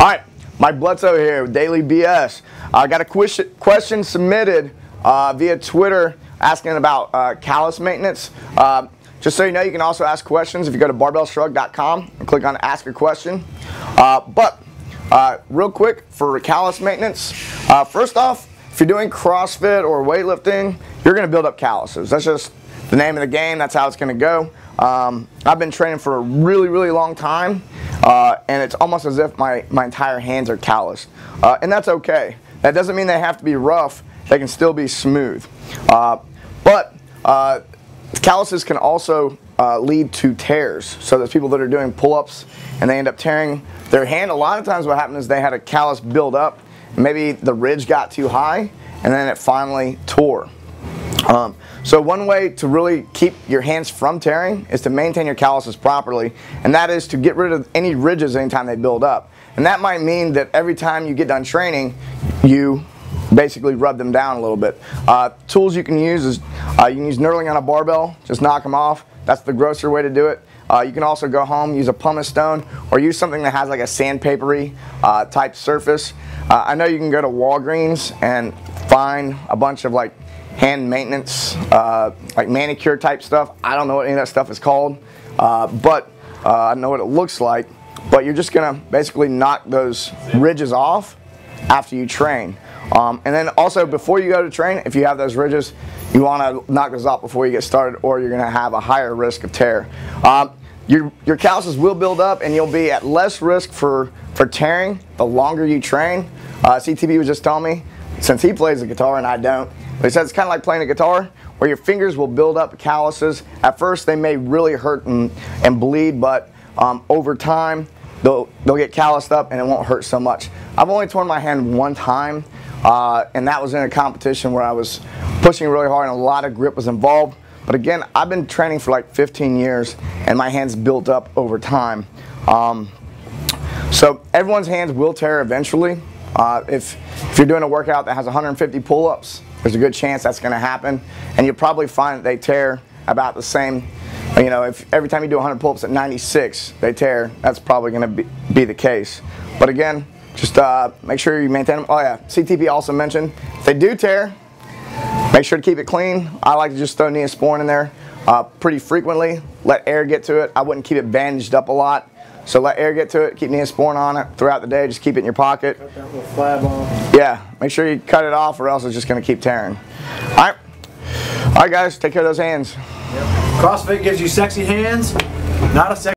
Alright, Mike Bledsoe here with Daily BS. I got a question submitted via Twitter asking about callus maintenance. Just so you know, you can also ask questions if you go to barbellshrug.com and click on Ask a Question. Real quick for callus maintenance, first off, if you're doing CrossFit or weightlifting, you're going to build up calluses. That's just the name of the game. That's how it's going to go. I've been training for a really long time, and it's almost as if my entire hands are calloused. And that's okay. That doesn't mean they have to be rough. They can still be smooth. Calluses can also lead to tears. So there's people that are doing pull-ups and they end up tearing their hand. A lot of times what happened is they had a callus build up. Maybe the ridge got too high and then it finally tore. So one way to really keep your hands from tearing is to maintain your calluses properly, and that is to get rid of any ridges anytime they build up. And that might mean that every time you get done training, you basically rub them down a little bit. Tools you can use is you can use knurling on a barbell, just knock them off. That's the grosser way to do it. You can also go home, use a pumice stone, or use something that has like a sandpapery type surface. I know you can go to Walgreens and find a bunch of like hand maintenance, like manicure type stuff. I don't know what any of that stuff is called, but I know what it looks like. But you're just gonna basically knock those ridges off after you train. And then also before you go to train, if you have those ridges, you want to knock those off before you get started, or you're going to have a higher risk of tear. Your calluses will build up and you'll be at less risk for tearing the longer you train. CTB was just telling me, since he plays the guitar and I don't, but he said it's kind of like playing a guitar where your fingers will build up calluses. At first they may really hurt and bleed, but over time they'll get calloused up and it won't hurt so much. I've only torn my hand one time, and that was in a competition where I was pushing really hard and a lot of grip was involved. But again, I've been training for like 15 years and my hands built up over time. So everyone's hands will tear eventually. If you're doing a workout that has 150 pull-ups, there's a good chance that's going to happen, and you'll probably find that they tear about the same. You know, if every time you do 100 pull-ups at 96 they tear, that's probably going to be the case. But again, just make sure you maintain them. Oh yeah, CTP also mentioned if they do tear, make sure to keep it clean. I like to just throw Neosporin in there pretty frequently. Let air get to it. I wouldn't keep it bandaged up a lot. So let air get to it. Keep Neosporin on it throughout the day. Just keep it in your pocket. Cut that little flab off. Yeah, make sure you cut it off or else it's just going to keep tearing. All right, guys, take care of those hands. Yep. CrossFit gives you sexy hands, not a sexy